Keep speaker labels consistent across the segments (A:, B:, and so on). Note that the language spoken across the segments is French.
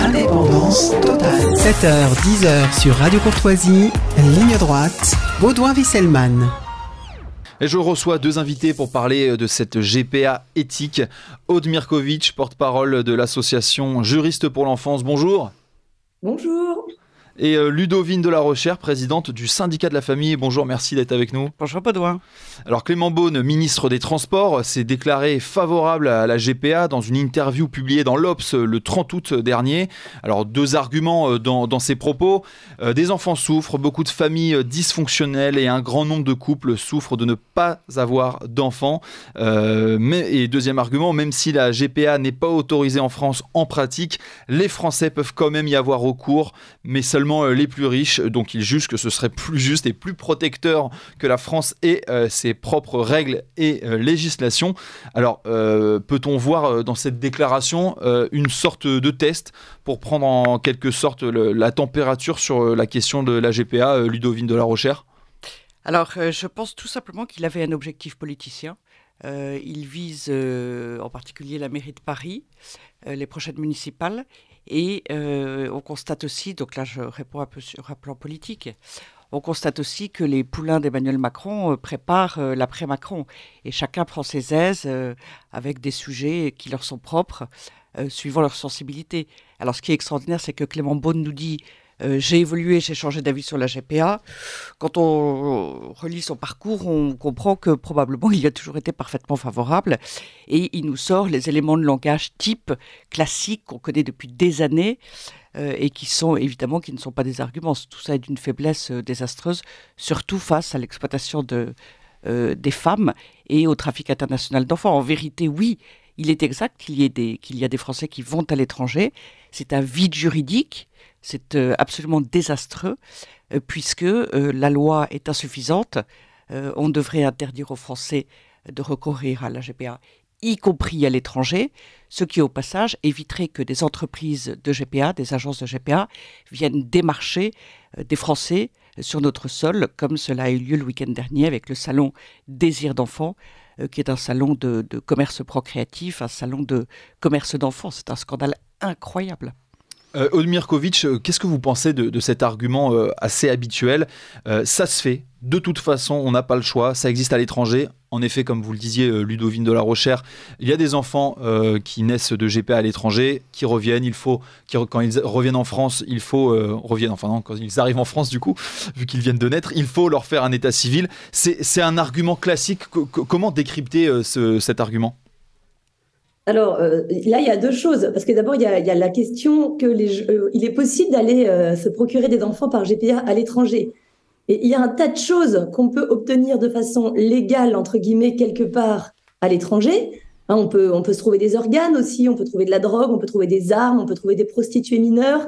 A: Indépendance totale. 7h, 10h sur Radio Courtoisie, ligne droite, Baudouin-Wisselman.
B: Et je reçois deux invités pour parler de cette GPA éthique. Aude Mirkovic, porte-parole de l'association Juristes pour l'enfance. Bonjour.
C: Bonjour.
B: Et Ludovine Delarochère, présidente du syndicat de la famille. Bonjour, merci d'être avec nous.
D: Bonjour Baudouin.
B: Alors Clément Beaune, ministre des Transports, s'est déclaré favorable à la GPA dans une interview publiée dans l'Obs le 30 août dernier. Alors deux arguments dans ses propos. Des enfants souffrent, beaucoup de familles dysfonctionnelles et un grand nombre de couples souffrent de ne pas avoir d'enfants. Et deuxième argument, même si la GPA n'est pas autorisée en France en pratique, les Français peuvent quand même y avoir recours, mais seulement les plus riches, donc ils jugent que ce serait plus juste et plus protecteur que la France ait ses propres règles et législations. Alors, peut-on voir dans cette déclaration une sorte de test pour prendre en quelque sorte la température sur la question de la GPA, Ludovine Delarochère ?
D: Alors, je pense tout simplement qu'il avait un objectif politicien. Il vise en particulier la mairie de Paris, les prochaines municipales. Et on constate aussi, donc là je réponds un peu sur un plan politique, on constate aussi que les poulains d'Emmanuel Macron préparent l'après-Macron. Et chacun prend ses aises avec des sujets qui leur sont propres, suivant leur sensibilité. Alors ce qui est extraordinaire, c'est que Clément Beaune nous dit j'ai évolué, j'ai changé d'avis sur la GPA. Quand on relit son parcours, on comprend que probablement il a toujours été parfaitement favorable. Et il nous sort les éléments de langage type classiques qu'on connaît depuis des années et qui sont évidemment qui ne sont pas des arguments. Tout ça est d'une faiblesse désastreuse, surtout face à l'exploitation des femmes et au trafic international d'enfants. En vérité, oui, il est exact qu'il y a des Français qui vont à l'étranger. C'est un vide juridique. C'est absolument désastreux puisque la loi est insuffisante. On devrait interdire aux Français de recourir à la GPA, y compris à l'étranger, ce qui au passage éviterait que des entreprises de GPA, des agences de GPA, viennent démarcher des Français sur notre sol, comme cela a eu lieu le week-end dernier avec le salon Désir d'enfants, qui est un salon de commerce procréatif, un salon de commerce d'enfants. C'est un scandale incroyable.
B: Aude Mirkovic, qu'est-ce que vous pensez de cet argument assez habituel ? Ça se fait, de toute façon, on n'a pas le choix, ça existe à l'étranger. En effet, comme vous le disiez, Ludovine Delarochère, il y a des enfants qui naissent de GPA à l'étranger, qui reviennent, quand ils reviennent en France, quand ils arrivent en France du coup, vu qu'ils viennent de naître, il faut leur faire un état civil. C'est un argument classique. Comment décrypter cet argument ?
C: Alors là, il y a deux choses. Parce que d'abord, il y a la question que il est possible d'aller se procurer des enfants par GPA à l'étranger. Et il y a un tas de choses qu'on peut obtenir de façon légale, entre guillemets, quelque part à l'étranger. Hein, on peut se trouver des organes aussi, on peut trouver de la drogue, on peut trouver des armes, on peut trouver des prostituées mineures.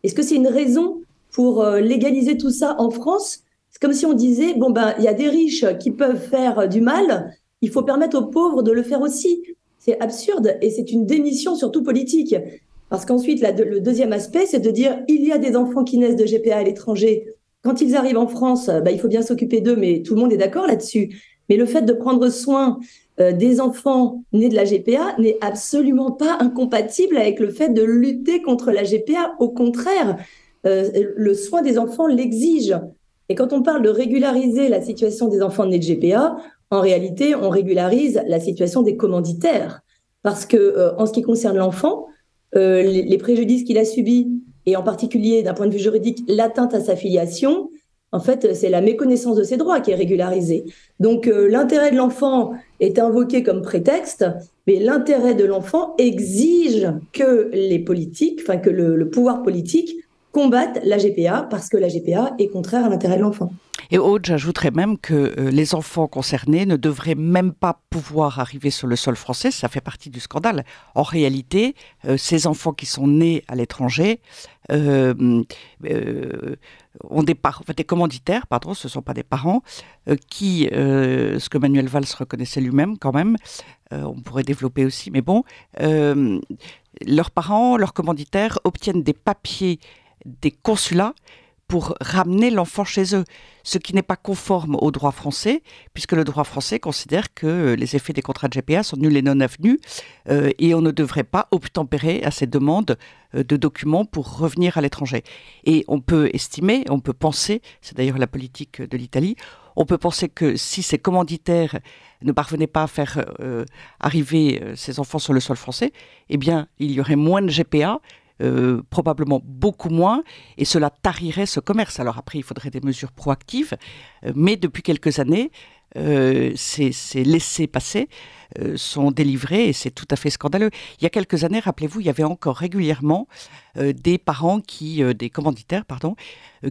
C: Est-ce que c'est une raison pour légaliser tout ça en France ? C'est comme si on disait, il y a des riches qui peuvent faire du mal, il faut permettre aux pauvres de le faire aussi. C'est absurde et c'est une démission surtout politique. Parce qu'ensuite, le deuxième aspect, c'est de dire il y a des enfants qui naissent de GPA à l'étranger. Quand ils arrivent en France, il faut bien s'occuper d'eux, mais tout le monde est d'accord là-dessus. Mais le fait de prendre soin des enfants nés de la GPA n'est absolument pas incompatible avec le fait de lutter contre la GPA. Au contraire, le soin des enfants l'exige. Et quand on parle de régulariser la situation des enfants nés de GPA, en réalité, on régularise la situation des commanditaires. Parce que, en ce qui concerne l'enfant, les préjudices qu'il a subis, et en particulier, d'un point de vue juridique, l'atteinte à sa filiation, en fait, c'est la méconnaissance de ses droits qui est régularisée. Donc, l'intérêt de l'enfant est invoqué comme prétexte, mais l'intérêt de l'enfant exige que les politiques, que le pouvoir politique combatte la GPA, parce que la GPA est contraire à l'intérêt de l'enfant.
D: Et Aude, j'ajouterais même que les enfants concernés ne devraient même pas pouvoir arriver sur le sol français, ça fait partie du scandale. En réalité, ces enfants qui sont nés à l'étranger ont des commanditaires, ce ne sont pas des parents, qui, ce que Manuel Valls reconnaissait lui-même quand même, on pourrait développer aussi, mais bon, leurs parents, leurs commanditaires obtiennent des papiers des consulats pour ramener l'enfant chez eux, ce qui n'est pas conforme au droit français, puisque le droit français considère que les effets des contrats de GPA sont nuls et non avenus, et on ne devrait pas obtempérer à ces demandes de documents pour revenir à l'étranger. Et on peut estimer, on peut penser, c'est d'ailleurs la politique de l'Italie, on peut penser que si ces commanditaires ne parvenaient pas à faire arriver ces enfants sur le sol français, eh bien, il y aurait moins de GPA, probablement beaucoup moins, et cela tarirait ce commerce. Alors après, il faudrait des mesures proactives, mais depuis quelques années, ces laissez-passer sont délivrés et c'est tout à fait scandaleux. Il y a quelques années, rappelez-vous, il y avait encore régulièrement des parents des commanditaires,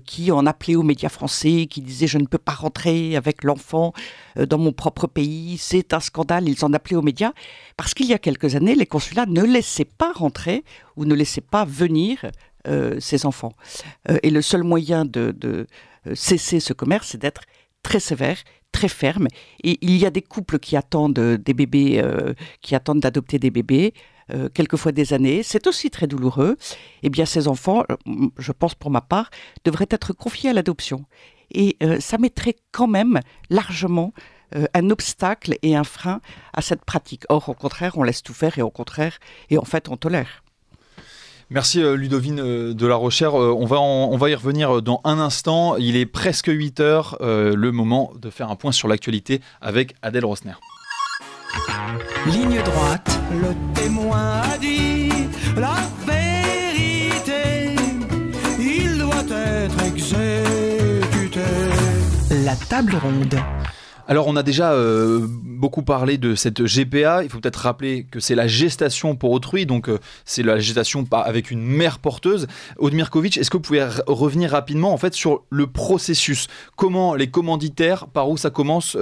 D: qui en appelaient aux médias français, qui disaient « je ne peux pas rentrer avec l'enfant dans mon propre pays, c'est un scandale ». Ils en appelaient aux médias parce qu'il y a quelques années, les consulats ne laissaient pas rentrer ou ne laissaient pas venir ces enfants. Et le seul moyen de cesser ce commerce, c'est d'être très sévère, très ferme. Et il y a des couples qui attendent des bébés, qui attendent d'adopter des bébés, quelquefois des années. C'est aussi très douloureux. Eh bien, ces enfants, je pense pour ma part, devraient être confiés à l'adoption. Et ça mettrait quand même largement un obstacle et un frein à cette pratique. Or, au contraire, on laisse tout faire et en fait, on tolère.
B: Merci Ludovine de la Rochère. On va y revenir dans un instant. Il est presque 8h, le moment de faire un point sur l'actualité avec Adèle Rosner.
A: Ligne droite,
E: le témoin a dit la vérité, il doit être exécuté.
A: la table ronde.
B: Alors on a déjà beaucoup parlé de cette GPA, il faut peut-être rappeler que c'est la gestation pour autrui, donc c'est la gestation avec une mère porteuse. Aude Mirkovic, est-ce que vous pouvez revenir rapidement en fait sur le processus? Comment les commanditaires, par où ça commence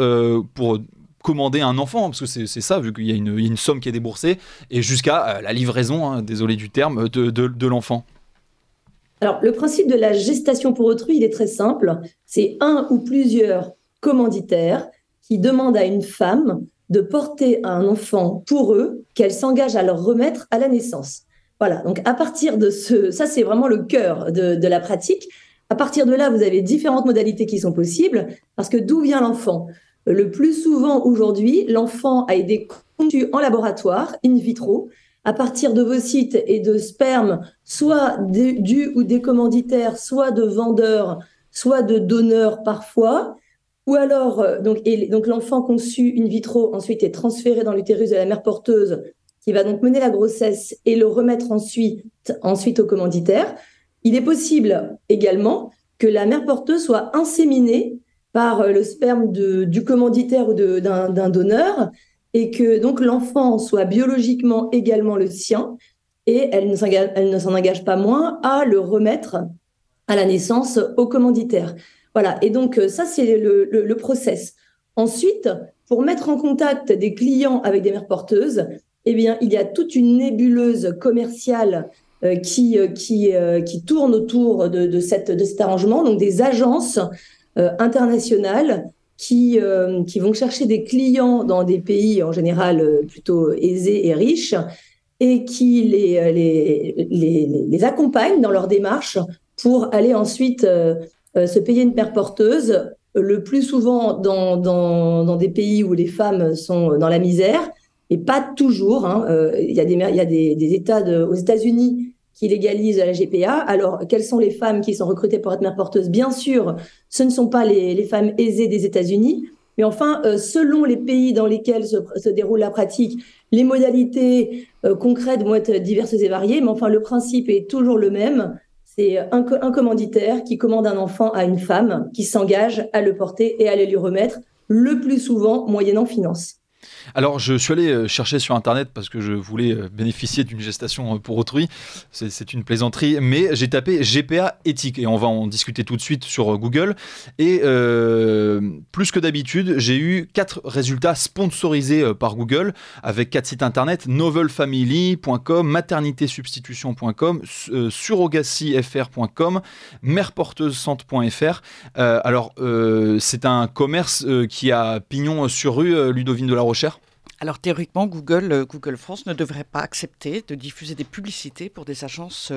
B: pour commander un enfant, parce que c'est ça, vu qu'il y a une somme qui est déboursée, et jusqu'à la livraison, désolé du terme, de l'enfant.
C: Alors le principe de la gestation pour autrui, il est très simple, c'est un ou plusieurs commanditaires qui demandent à une femme de porter un enfant pour eux qu'elle s'engage à leur remettre à la naissance. Voilà, donc à partir de ça c'est vraiment le cœur de la pratique. À partir de là, vous avez différentes modalités qui sont possibles, parce que d'où vient l'enfant? Le plus souvent aujourd'hui, l'enfant a été conçu en laboratoire, in vitro, à partir d'ovocytes et de sperme, soit du ou des commanditaires, soit de vendeurs, soit de donneurs parfois. Ou alors, donc l'enfant conçu in vitro ensuite est transféré dans l'utérus de la mère porteuse, qui va donc mener la grossesse et le remettre ensuite au commanditaire. Il est possible également que la mère porteuse soit inséminée par le sperme du commanditaire ou d'un donneur, et que donc l'enfant soit biologiquement également le sien, et elle ne s'en engage pas moins à le remettre à la naissance au commanditaire. Voilà, et donc ça, c'est le process. Ensuite, pour mettre en contact des clients avec des mères porteuses, eh bien, il y a toute une nébuleuse commerciale qui tourne autour de cet arrangement, donc des agences internationales qui vont chercher des clients dans des pays en général plutôt aisés et riches, et qui les accompagnent dans leur démarche pour aller ensuite se payer une mère porteuse, le plus souvent dans des pays où les femmes sont dans la misère, et pas toujours. Il y a des États aux États-Unis qui légalisent la GPA. Alors, quelles sont les femmes qui sont recrutées pour être mère porteuse? Bien sûr, ce ne sont pas les femmes aisées des États-Unis, mais enfin, selon les pays dans lesquels se déroule la pratique, les modalités concrètes vont être diverses et variées, mais enfin, le principe est toujours le même. C'est un commanditaire qui commande un enfant à une femme qui s'engage à le porter et à le lui remettre, le plus souvent moyennant finance.
B: Alors, je suis allé chercher sur Internet parce que je voulais bénéficier d'une gestation pour autrui. C'est une plaisanterie, mais j'ai tapé GPA éthique et on va en discuter tout de suite sur Google. Et plus que d'habitude, j'ai eu 4 résultats sponsorisés par Google avec 4 sites Internet: novelfamily.com, maternitésubstitution.com, surrogacyfr.com, mèreporteusesante.fr. Alors, c'est un commerce qui a pignon sur rue, Ludovine de la Rochère.
D: Alors théoriquement, Google France ne devrait pas accepter de diffuser des publicités pour des agences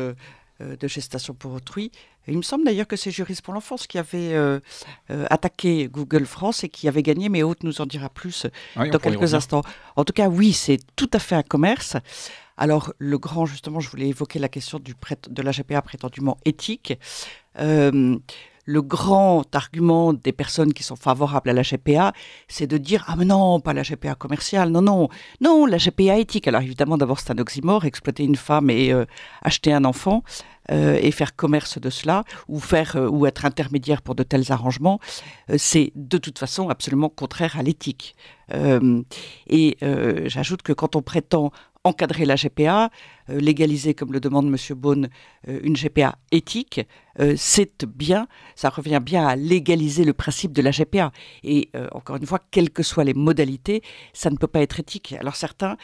D: de gestation pour autrui. Et il me semble d'ailleurs que c'est Juristes pour l'enfance qui avait attaqué Google France et qui avait gagné, mais Aude nous en dira plus dans quelques instants. En tout cas, oui, c'est tout à fait un commerce. Alors, justement, je voulais évoquer la question de la GPA prétendument éthique. Le grand argument des personnes qui sont favorables à la GPA, c'est de dire « Ah mais non, pas la GPA commerciale, non, la GPA éthique ». Alors évidemment, d'abord, c'est un oxymore, exploiter une femme et acheter un enfant et faire commerce de cela, ou être intermédiaire pour de tels arrangements, c'est de toute façon absolument contraire à l'éthique. J'ajoute que quand on prétend encadrer la GPA, légaliser, comme le demande M. Beaune, une GPA éthique, ça revient bien à légaliser le principe de la GPA. Et encore une fois, quelles que soient les modalités, ça ne peut pas être éthique. Alors certains,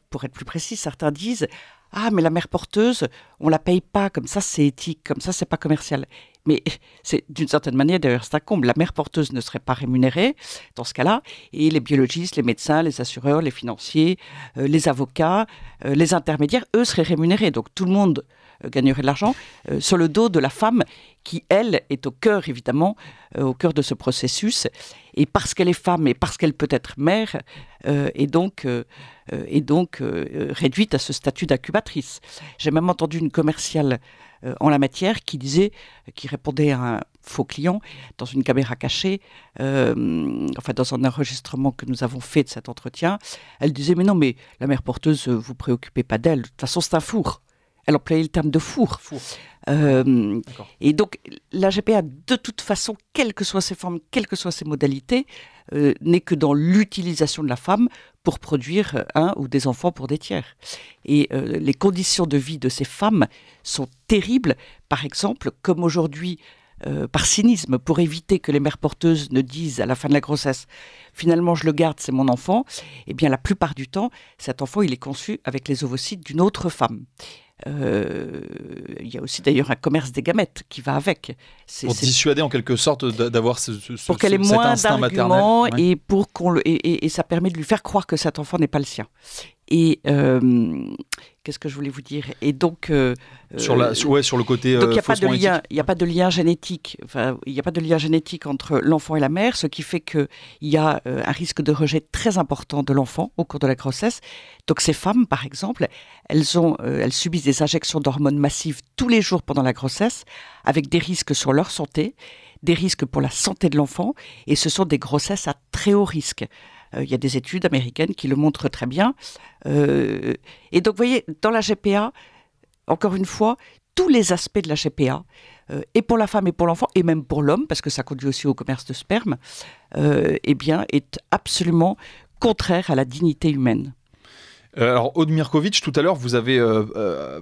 D: pour être plus précis, certains disent « Ah, mais la mère porteuse, on ne la paye pas, comme ça c'est éthique, comme ça c'est pas commercial ». Mais c'est d'une certaine manière, d'ailleurs, c'est un comble. La mère porteuse ne serait pas rémunérée dans ce cas-là, et les biologistes, les médecins, les assureurs, les financiers, les avocats, les intermédiaires, eux seraient rémunérés. Donc tout le monde gagnerait de l'argent sur le dos de la femme qui, elle, est au cœur, évidemment, au cœur de ce processus. Et parce qu'elle est femme et parce qu'elle peut être mère, est donc réduite à ce statut d'incubatrice. J'ai même entendu une commerciale en la matière qui répondait à un faux client dans une caméra cachée, dans un enregistrement que nous avons fait de cet entretien. Elle disait « Mais non, mais la mère porteuse, vous préoccupez pas d'elle, de toute façon c'est un four ». Elle employait le terme de four. Et donc, la GPA, de toute façon, quelles que soient ses formes, quelles que soient ses modalités, n'est que dans l'utilisation de la femme pour produire un ou des enfants pour des tiers. Et les conditions de vie de ces femmes sont terribles. Par exemple, comme aujourd'hui, par cynisme, pour éviter que les mères porteuses ne disent à la fin de la grossesse « Finalement, je le garde, c'est mon enfant », eh bien, la plupart du temps, cet enfant, il est conçu avec les ovocytes d'une autre femme. Il y a aussi d'ailleurs un commerce des gamètes qui va avec.
B: Pour dissuader en quelque sorte d'avoir
D: pour qu'elle ait moins d'arguments et ça permet de lui faire croire que cet enfant n'est pas le sien. Et qu'est-ce que je voulais vous dire? Et donc
B: sur le côté
D: donc il n'y a pas de lien génétique. Enfin, il n'y a pas de lien génétique entre l'enfant et la mère, ce qui fait que il y a un risque de rejet très important de l'enfant au cours de la grossesse. Donc ces femmes, par exemple, elles subissent des injections d'hormones massives tous les jours pendant la grossesse, avec des risques sur leur santé, des risques pour la santé de l'enfant, et ce sont des grossesses à très haut risque. Il y a des études américaines qui le montrent très bien. Et donc, vous voyez, dans la GPA, encore une fois, tous les aspects de la GPA, et pour la femme et pour l'enfant, et même pour l'homme, parce que ça conduit aussi au commerce de sperme, est absolument contraire à la dignité humaine.
B: Alors, Aude Mirkovitch, tout à l'heure, vous avez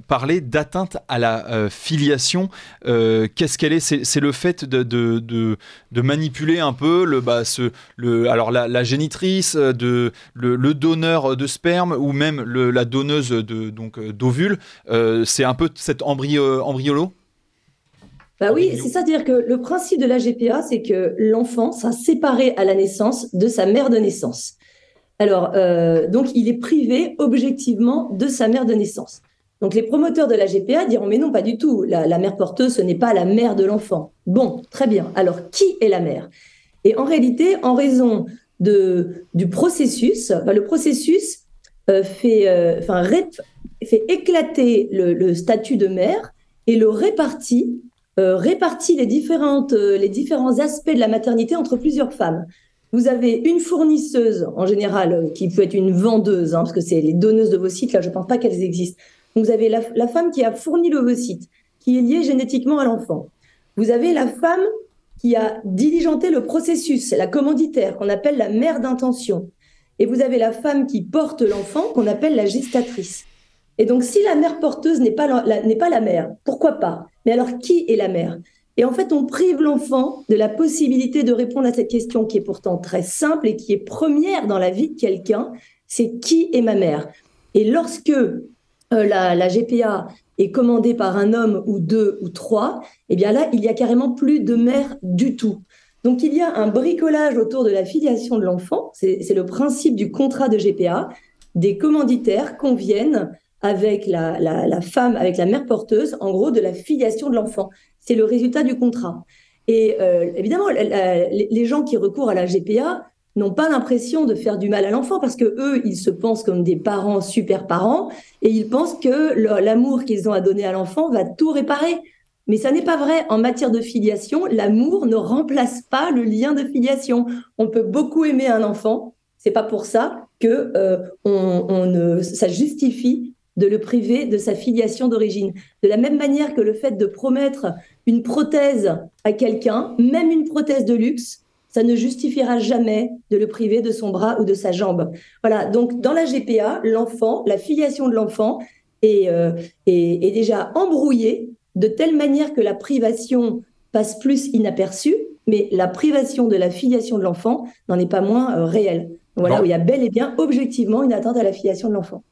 B: parlé d'atteinte à la filiation. Qu'est-ce qu'elle est? C'est le fait de manipuler un peu la génitrice, le donneur de sperme ou même la donneuse d'ovules. C'est un peu cet embryolo.
C: Bah oui, c'est ça, c'est-à-dire que le principe de la GPA, c'est que l'enfant sera séparé à la naissance de sa mère de naissance. Alors, donc, il est privé objectivement de sa mère de naissance. Donc, les promoteurs de la GPA diront « Mais non, pas du tout. La mère porteuse, ce n'est pas la mère de l'enfant. » Bon, très bien. Alors, qui est la mère? Et en réalité, en raison du processus, le processus fait éclater le statut de mère et le répartit les différents aspects de la maternité entre plusieurs femmes. Vous avez une fournisseuse, en général, qui peut être une vendeuse, parce que c'est les donneuses d'ovocytes, là, je ne pense pas qu'elles existent. Donc, vous avez la femme qui a fourni l'ovocyte, qui est liée génétiquement à l'enfant. Vous avez la femme qui a diligenté le processus, la commanditaire, qu'on appelle la mère d'intention. Et vous avez la femme qui porte l'enfant, qu'on appelle la gestatrice. Et donc, si la mère porteuse n'est pas la mère, pourquoi pas? Mais alors, qui est la mère? Et en fait, on prive l'enfant de la possibilité de répondre à cette question qui est pourtant très simple et qui est première dans la vie de quelqu'un, c'est qui est ma mère? Et lorsque la GPA est commandée par un homme ou deux ou trois, eh bien là, il y a carrément plus de mère du tout. Donc, il y a un bricolage autour de la filiation de l'enfant, c'est le principe du contrat de GPA. Des commanditaires conviennent avec la femme, avec la mère porteuse, en gros, de la filiation de l'enfant. C'est le résultat du contrat. Et évidemment, les gens qui recourent à la GPA n'ont pas l'impression de faire du mal à l'enfant parce que eux, ils se pensent comme des parents, super parents, et ils pensent que l'amour qu'ils ont à donner à l'enfant va tout réparer. Mais ça n'est pas vrai. En matière de filiation, l'amour ne remplace pas le lien de filiation. On peut beaucoup aimer un enfant. C'est pas pour ça que ça justifie de le priver de sa filiation d'origine. De la même manière que le fait de promettre une prothèse à quelqu'un, même une prothèse de luxe, ça ne justifiera jamais de le priver de son bras ou de sa jambe. Voilà, donc dans la GPA, l'enfant, la filiation de l'enfant est déjà embrouillée de telle manière que la privation passe plus inaperçue, mais la privation de la filiation de l'enfant n'en est pas moins réelle. Voilà, où il y a bel et bien objectivement une atteinte à la filiation de l'enfant.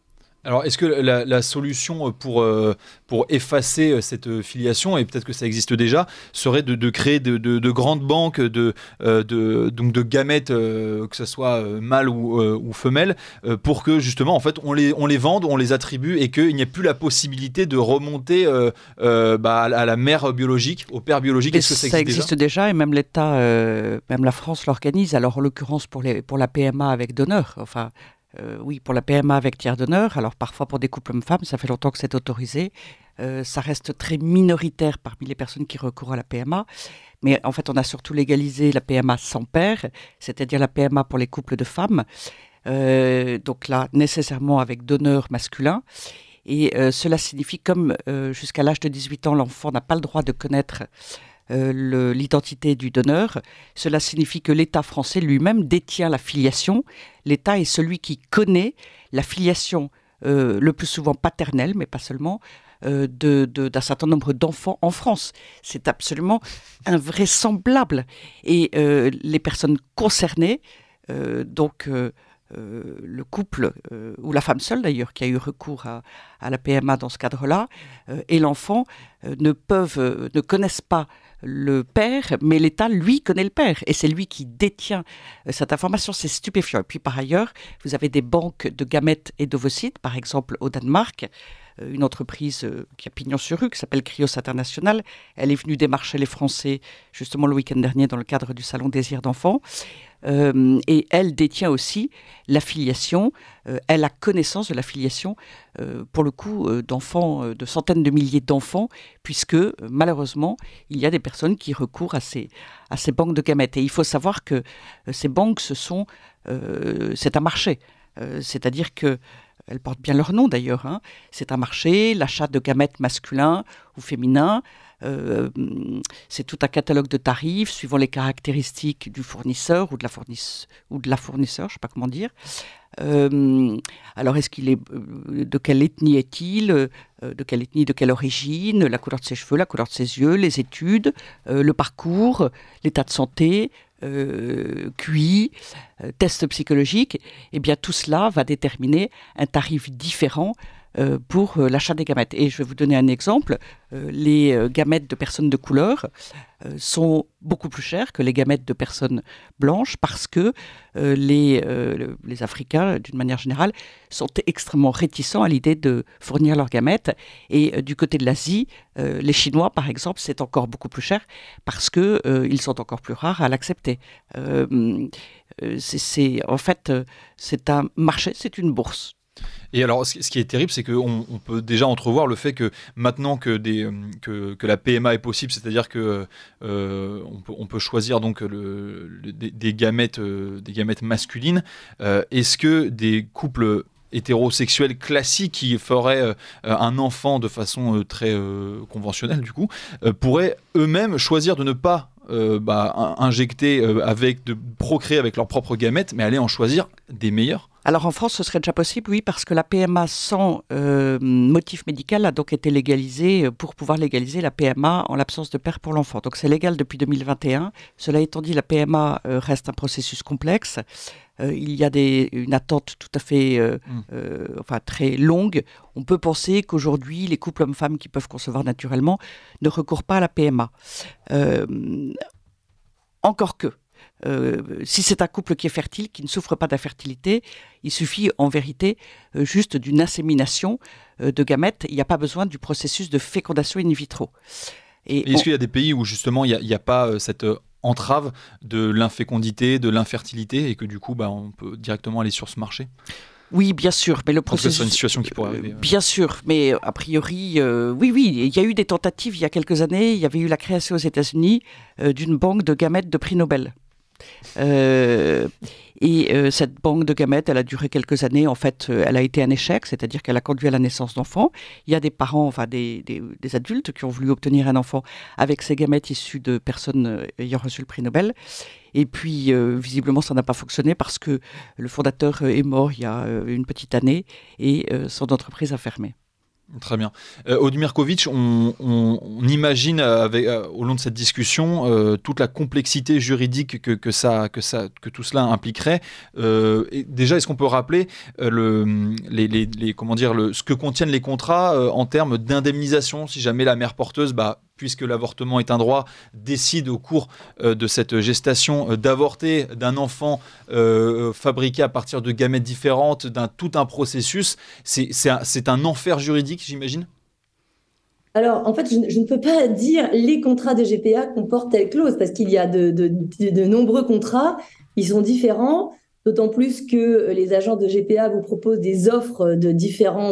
B: Alors, est-ce que la solution pour effacer cette filiation, et peut-être que ça existe déjà, serait de créer de grandes banques donc de gamètes, que ce soit mâles ou femelles, pour que justement, en fait, on les vende, on les attribue, et qu'il n'y ait plus la possibilité de remonter à la mère biologique, au père biologique? Est-ce que
D: ça existe déjà, et même l'État, même la France l'organise. Alors, en l'occurrence, pour la PMA avec donneur, enfin... oui, pour la PMA avec tiers donneur, alors parfois pour des couples hommes-femmes, ça fait longtemps que c'est autorisé. Ça reste très minoritaire parmi les personnes qui recourent à la PMA. Mais en fait, on a surtout légalisé la PMA sans père, c'est-à-dire la PMA pour les couples de femmes. Donc là, nécessairement avec donneur masculin. Et cela signifie, comme jusqu'à l'âge de 18 ans, l'enfant n'a pas le droit de connaître l'identité du donneur, cela signifie que l'État français lui-même détient la filiation. L'État est celui qui connaît la filiation, le plus souvent paternelle, mais pas seulement, d'un certain nombre d'enfants en France. C'est absolument invraisemblable. Et les personnes concernées, le couple, ou la femme seule d'ailleurs, qui a eu recours à la PMA dans ce cadre-là, et l'enfant ne connaissent pas le père, mais l'État, lui, connaît le père. Et c'est lui qui détient cette information. C'est stupéfiant. Et puis, par ailleurs, vous avez des banques de gamètes et d'ovocytes, par exemple au Danemark, une entreprise qui a pignon sur rue, qui s'appelle Cryos International. Elle est venue démarcher les Français, justement, le week-end dernier, dans le cadre du Salon Désir d'enfants. Et elle détient aussi la filiation, elle a connaissance de la filiation, pour le coup, d'enfants, de centaines de milliers d'enfants, puisque malheureusement, il y a des personnes qui recourent à ces banques de gamètes. Et il faut savoir que ces banques, c'est un marché, c'est-à-dire que elles portent bien leur nom d'ailleurs, hein. C'est un marché, l'achat de gamètes masculins ou féminins. C'est tout un catalogue de tarifs suivant les caractéristiques du fournisseur ou de la fournisseur, je ne sais pas comment dire. Alors, est-ce qu'il est de quelle ethnie est-il, de quelle ethnie, de quelle origine, la couleur de ses cheveux, la couleur de ses yeux, les études, le parcours, l'état de santé, QI, test psychologique. Eh bien, tout cela va déterminer un tarif différent pour l'achat des gamètes. Et je vais vous donner un exemple. Les gamètes de personnes de couleur sont beaucoup plus chères que les gamètes de personnes blanches parce que les Africains, d'une manière générale, sont extrêmement réticents à l'idée de fournir leurs gamètes. Et du côté de l'Asie, les Chinois, par exemple, c'est encore beaucoup plus cher parce qu'ils sont encore plus rares à l'accepter. En fait, c'est un marché, c'est une bourse.
B: Et alors, ce qui est terrible, c'est qu'on peut déjà entrevoir le fait que maintenant que la PMA est possible, c'est-à-dire que on peut choisir donc des gamètes masculines. Est-ce que des couples hétérosexuels classiques qui feraient un enfant de façon très conventionnelle, du coup, pourraient eux-mêmes choisir de ne pas injecter de procréer avec leurs propres gamètes, mais aller en choisir des meilleurs?
D: Alors en France, ce serait déjà possible, oui, parce que la PMA sans motif médical a donc été légalisée pour pouvoir légaliser la PMA en l'absence de père pour l'enfant. Donc c'est légal depuis 2021. Cela étant dit, la PMA reste un processus complexe. Il y a une attente tout à fait très longue. On peut penser qu'aujourd'hui, les couples hommes-femmes qui peuvent concevoir naturellement ne recourent pas à la PMA. Encore que. si c'est un couple qui est fertile, qui ne souffre pas d'infertilité, il suffit en vérité juste d'une insémination de gamètes. Il n'y a pas besoin du processus de fécondation in vitro.
B: Et est-ce qu'il y a des pays où justement il n'y a pas cette entrave de l'infécondité, de l'infertilité, et que du coup on peut directement aller sur ce marché?
D: Oui, bien sûr, mais le processus...
B: C'est une situation qui pourrait arriver.
D: Bien sûr, mais a priori, oui, il y a eu des tentatives il y a quelques années. Il y avait eu la création aux États-Unis d'une banque de gamètes de prix Nobel. Cette banque de gamètes, elle a duré quelques années. En fait, elle a été un échec, c'est-à-dire qu'elle a conduit à la naissance d'enfants. Il y a des parents, enfin des adultes qui ont voulu obtenir un enfant avec ces gamètes issues de personnes ayant reçu le prix Nobel. Et puis, visiblement, ça n'a pas fonctionné parce que le fondateur est mort il y a une petite année et son entreprise a fermé.
B: Très bien. Audimir Kovic, on imagine au long de cette discussion toute la complexité juridique que tout cela impliquerait. Et déjà, est-ce qu'on peut rappeler ce que contiennent les contrats en termes d'indemnisation si jamais la mère porteuse, puisque l'avortement est un droit, décide au cours de cette gestation d'avorter d'un enfant fabriqué à partir de gamètes différentes, tout un processus. C'est un enfer juridique, j'imagine?
C: Alors, en fait, je ne peux pas dire les contrats de GPA comportent telle clause, parce qu'il y a de nombreux contrats, ils sont différents, d'autant plus que les agences de GPA vous proposent des offres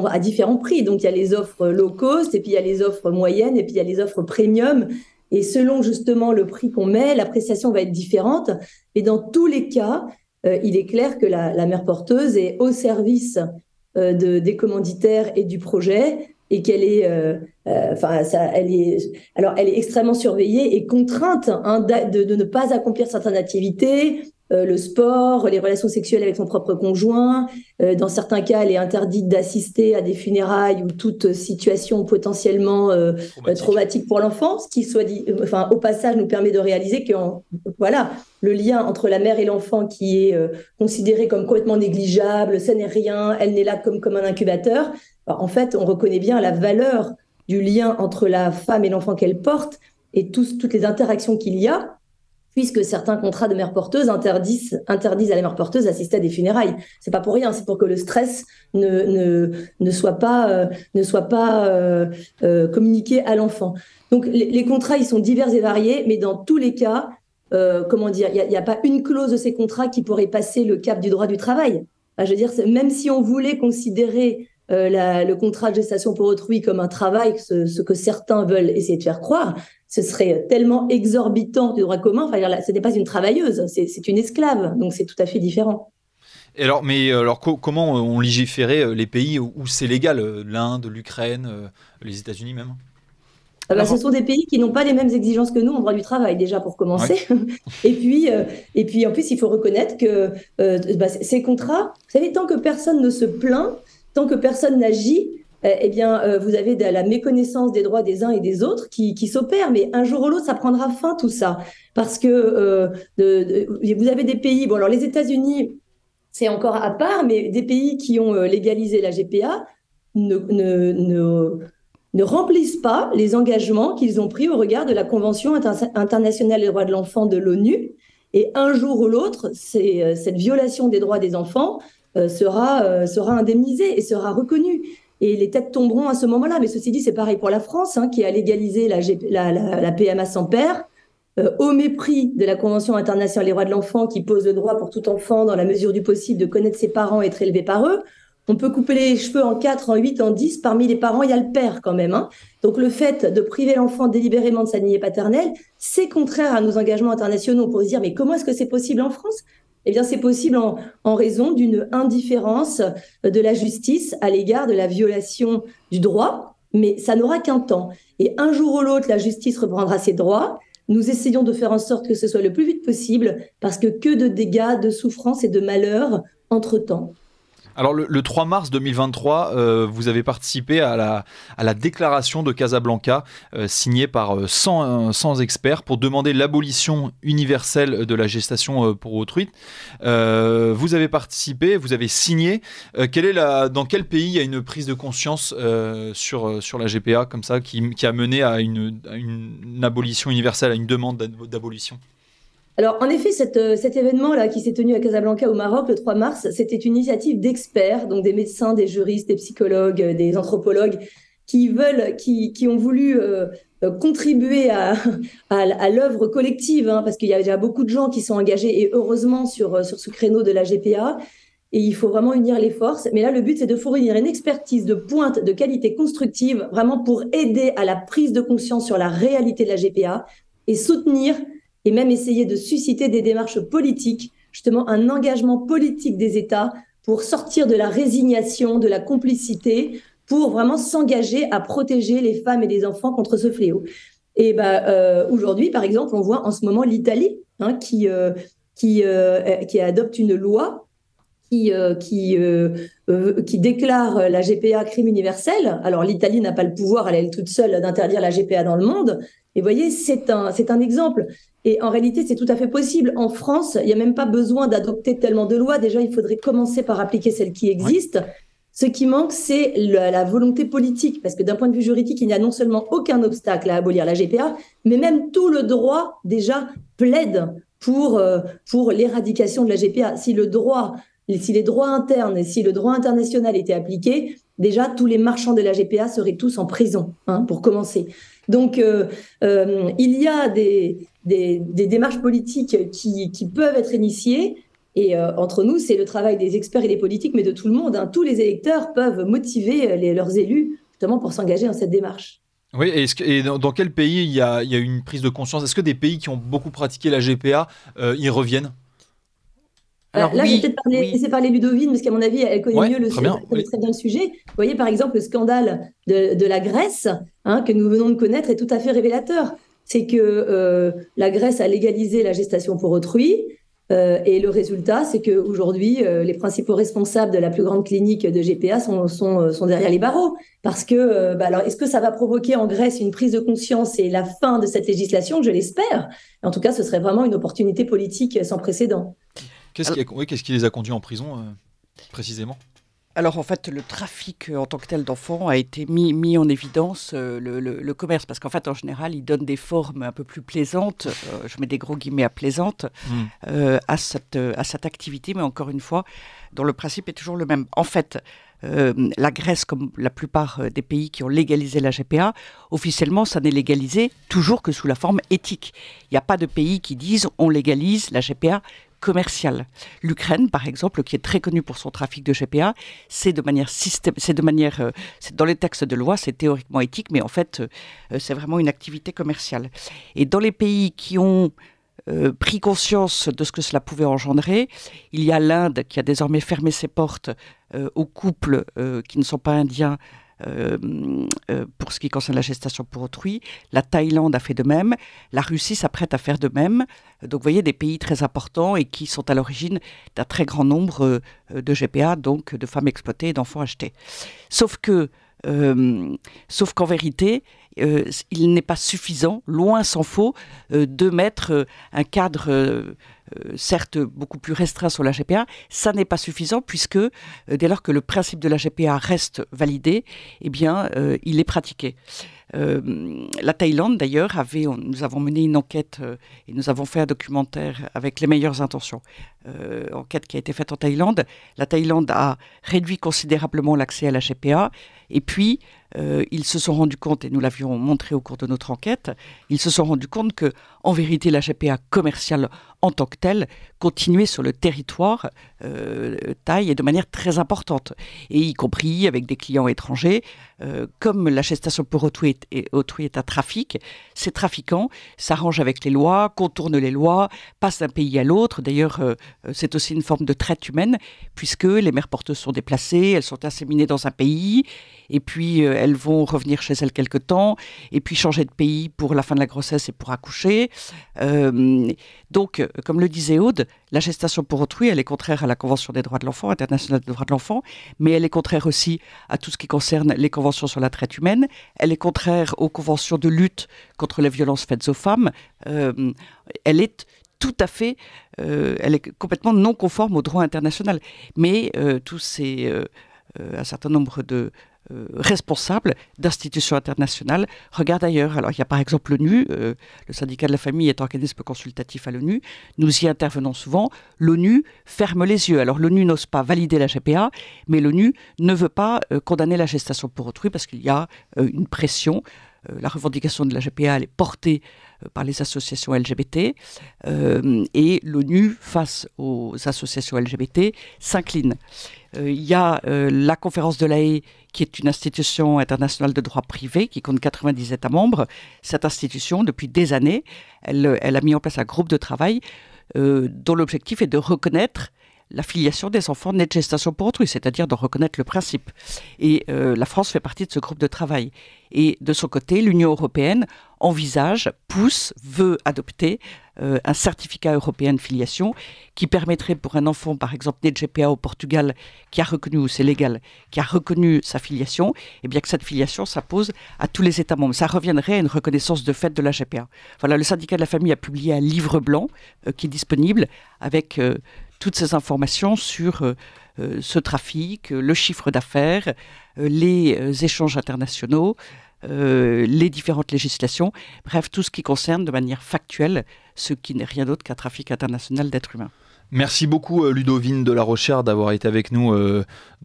C: à différents prix. Donc, il y a les offres low cost, et puis il y a les offres moyennes, et puis il y a les offres premium. Et selon justement le prix qu'on met, l'appréciation va être différente. Et dans tous les cas, il est clair que la mère porteuse est au service des commanditaires et du projet, et qu'elle est, elle est extrêmement surveillée et contrainte de ne pas accomplir certaines activités, le sport, les relations sexuelles avec son propre conjoint. Dans certains cas, elle est interdite d'assister à des funérailles ou toute situation potentiellement traumatique pour l'enfant, ce qui, au passage, nous permet de réaliser que le lien entre la mère et l'enfant qui est considéré comme complètement négligeable, ça n'est rien, elle n'est là comme un incubateur. En fait, on reconnaît bien la valeur du lien entre la femme et l'enfant qu'elle porte et toutes les interactions qu'il y a, puisque certains contrats de mère porteuse interdisent à la mère porteuse d'assister à des funérailles. C'est pas pour rien, c'est pour que le stress ne soit pas communiqué à l'enfant. Donc les contrats, ils sont divers et variés, mais dans tous les cas, il n'y a pas une clause de ces contrats qui pourrait passer le cap du droit du travail. Je veux dire, même si on voulait considérer le contrat de gestation pour autrui comme un travail, ce que certains veulent essayer de faire croire, ce serait tellement exorbitant du droit commun. Enfin, ce n'est pas une travailleuse, c'est une esclave, donc c'est tout à fait différent.
B: Et alors, comment ont légiféré les pays où c'est légal, l'Inde, l'Ukraine, les États-Unis même?
C: Ce sont des pays qui n'ont pas les mêmes exigences que nous en droit du travail, déjà pour commencer. Ouais. et puis en plus, il faut reconnaître que ces contrats, vous savez, tant que personne ne se plaint, tant que personne n'agit, vous avez la méconnaissance des droits des uns et des autres qui s'opère. Mais un jour ou l'autre, ça prendra fin tout ça. Parce que vous avez des pays, alors les États-Unis, c'est encore à part, mais des pays qui ont légalisé la GPA ne remplissent pas les engagements qu'ils ont pris au regard de la Convention internationale des droits de l'enfant de l'ONU. Et un jour ou l'autre, cette violation des droits des enfants sera indemnisée et sera reconnue. Et les têtes tomberont à ce moment-là. Mais ceci dit, c'est pareil pour la France, qui a légalisé la PMA sans père, au mépris de la Convention internationale des droits de l'enfant qui pose le droit pour tout enfant, dans la mesure du possible, de connaître ses parents et être élevé par eux. On peut couper les cheveux en 4, en 8, en 10. Parmi les parents, il y a le père quand même. Donc le fait de priver l'enfant délibérément de sa lignée paternelle, c'est contraire à nos engagements internationaux. Pour se dire, mais comment est-ce que c'est possible en France ? Eh bien, c'est possible en raison d'une indifférence de la justice à l'égard de la violation du droit, mais ça n'aura qu'un temps. Et un jour ou l'autre, la justice reprendra ses droits. Nous essayons de faire en sorte que ce soit le plus vite possible, parce que de dégâts, de souffrances et de malheurs entre-temps.
B: Alors le 3 mars 2023, vous avez participé à la déclaration de Casablanca signée par 100 experts pour demander l'abolition universelle de la gestation pour autrui. Vous avez participé, vous avez signé. Dans quel pays il y a une prise de conscience sur la GPA comme ça qui a mené à une abolition universelle, à une demande d'abolition ?
C: Alors, en effet, cet événement-là qui s'est tenu à Casablanca au Maroc le 3 mars, c'était une initiative d'experts, donc des médecins, des juristes, des psychologues, des anthropologues, qui ont voulu contribuer à l'œuvre collective, hein, parce qu'il y a déjà beaucoup de gens qui sont engagés, et heureusement sur ce créneau de la GPA, et il faut vraiment unir les forces. Mais là, le but, c'est de fournir une expertise de pointe, de qualité constructive, vraiment pour aider à la prise de conscience sur la réalité de la GPA, et soutenir et même essayer de susciter des démarches politiques, justement un engagement politique des États pour sortir de la résignation, de la complicité, pour vraiment s'engager à protéger les femmes et les enfants contre ce fléau. Et aujourd'hui, par exemple, on voit en ce moment l'Italie qui adopte une loi qui déclare la GPA crime universel. Alors l'Italie n'a pas le pouvoir à elle toute seule d'interdire la GPA dans le monde. Et vous voyez, c'est un exemple. Et en réalité, c'est tout à fait possible. En France, il n'y a même pas besoin d'adopter tellement de lois. Déjà, il faudrait commencer par appliquer celles qui existent. Ouais. Ce qui manque, c'est la volonté politique. Parce que d'un point de vue juridique, il n'y a non seulement aucun obstacle à abolir la GPA, mais même tout le droit déjà plaide pour l'éradication de la GPA. Si les droits internes et si le droit international était appliqué, déjà, tous les marchands de la GPA seraient tous en prison, pour commencer. Donc, il y a des démarches politiques qui peuvent être initiées. Et entre nous, c'est le travail des experts et des politiques, mais de tout le monde. Tous les électeurs peuvent motiver leurs élus justement pour s'engager dans cette démarche.
B: Oui, et dans quel pays il y a une prise de conscience ? Est-ce que des pays qui ont beaucoup pratiqué la GPA y reviennent ?
C: Alors, là, je vais peut-être laisser parler Ludovine, parce qu'à mon avis, elle connaît mieux très bien le sujet. Vous voyez, par exemple, le scandale de la Grèce, que nous venons de connaître, est tout à fait révélateur. C'est que la Grèce a légalisé la gestation pour autrui, et le résultat, c'est qu'aujourd'hui, les principaux responsables de la plus grande clinique de GPA sont derrière les barreaux. Parce que, alors, est-ce que ça va provoquer en Grèce une prise de conscience et la fin de cette législation ? Je l'espère. En tout cas, ce serait vraiment une opportunité politique sans précédent.
B: Qu'est-ce qui les a conduits en prison, précisément ?
D: Alors en fait, le trafic en tant que tel d'enfants a été mis en évidence, le commerce, parce qu'en fait, en général, il donne des formes un peu plus plaisantes, je mets des gros guillemets à plaisantes, à cette activité, mais encore une fois, dont le principe est toujours le même. En fait, la Grèce, comme la plupart des pays qui ont légalisé la GPA, officiellement, ça n'est légalisé toujours que sous la forme éthique. Il n'y a pas de pays qui disent on légalise la GPA commerciale. L'Ukraine, par exemple, qui est très connue pour son trafic de GPA, c'est dans les textes de loi, c'est théoriquement éthique, mais en fait, c'est vraiment une activité commerciale. Et dans les pays qui ont pris conscience de ce que cela pouvait engendrer, il y a l'Inde qui a désormais fermé ses portes aux couples qui ne sont pas indiens pour ce qui concerne la gestation pour autrui. La Thaïlande a fait de même. La Russie s'apprête à faire de même. Donc, vous voyez, des pays très importants et qui sont à l'origine d'un très grand nombre de GPA, donc de femmes exploitées et d'enfants achetés. Sauf qu'en vérité, il n'est pas suffisant, loin s'en faut, de mettre un cadre certes beaucoup plus restreint sur la GPA. Ça n'est pas suffisant puisque dès lors que le principe de la GPA reste validé, eh bien, il est pratiqué. La Thaïlande, d'ailleurs, nous avons mené une enquête et nous avons fait un documentaire avec les meilleures intentions. Enquête qui a été faite en Thaïlande. La Thaïlande a réduit considérablement l'accès à la GPA et puis ils se sont rendus compte, et nous l'avions montré au cours de notre enquête, ils se sont rendus compte que, en vérité, la GPA commerciale en tant que telle continuait sur le territoire thaï et de manière très importante, et y compris avec des clients étrangers. Comme la gestation pour autrui est un trafic, ces trafiquants s'arrangent avec les lois, contournent les lois, passent d'un pays à l'autre. D'ailleurs, c'est aussi une forme de traite humaine, puisque les mères porteuses sont déplacées, elles sont inséminées dans un pays, et puis elles vont revenir chez elles quelque temps, et puis changer de pays pour la fin de la grossesse et pour accoucher. Donc, comme le disait Aude, la gestation pour autrui, elle est contraire à la Convention des droits de l'enfant, internationale des droits de l'enfant, mais elle est contraire aussi à tout ce qui concerne les conventions sur la traite humaine. Elle est contraire aux conventions de lutte contre les violences faites aux femmes. Elle est tout à fait, elle est complètement non conforme au droit international. Mais un certain nombre de responsables d'institutions internationales regardent ailleurs. Alors il y a par exemple l'ONU, le syndicat de la famille est organisme consultatif à l'ONU, nous y intervenons souvent, l'ONU ferme les yeux. Alors l'ONU n'ose pas valider la GPA, mais l'ONU ne veut pas condamner la gestation pour autrui parce qu'il y a une pression. La revendication de la GPA, elle est portée par les associations LGBT et l'ONU, face aux associations LGBT, s'incline. Il y a la conférence de l'Haye, qui est une institution internationale de droit privé, qui compte 90 États membres. Cette institution, depuis des années, elle a mis en place un groupe de travail dont l'objectif est de reconnaître la filiation des enfants nés de gestation pour autrui, c'est-à-dire de reconnaître le principe. Et la France fait partie de ce groupe de travail. Et de son côté, l'Union européenne envisage, pousse, veut adopter un certificat européen de filiation qui permettrait pour un enfant, par exemple, né de GPA au Portugal, qui a reconnu, ou c'est légal, qui a reconnu sa filiation, et bien que cette filiation s'impose à tous les États membres. Ça reviendrait à une reconnaissance de fait de la GPA. Voilà, le syndicat de la famille a publié un livre blanc qui est disponible avec toutes ces informations sur ce trafic, le chiffre d'affaires, les échanges internationaux, les différentes législations, bref, tout ce qui concerne de manière factuelle ce qui n'est rien d'autre qu'un trafic international d'êtres humains.
B: Merci beaucoup Ludovine de la Rochère d'avoir été avec nous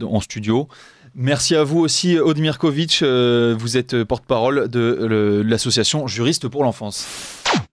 B: en studio. Merci à vous aussi Aude Mirkovic, vous êtes porte-parole de l'association Juristes pour l'enfance.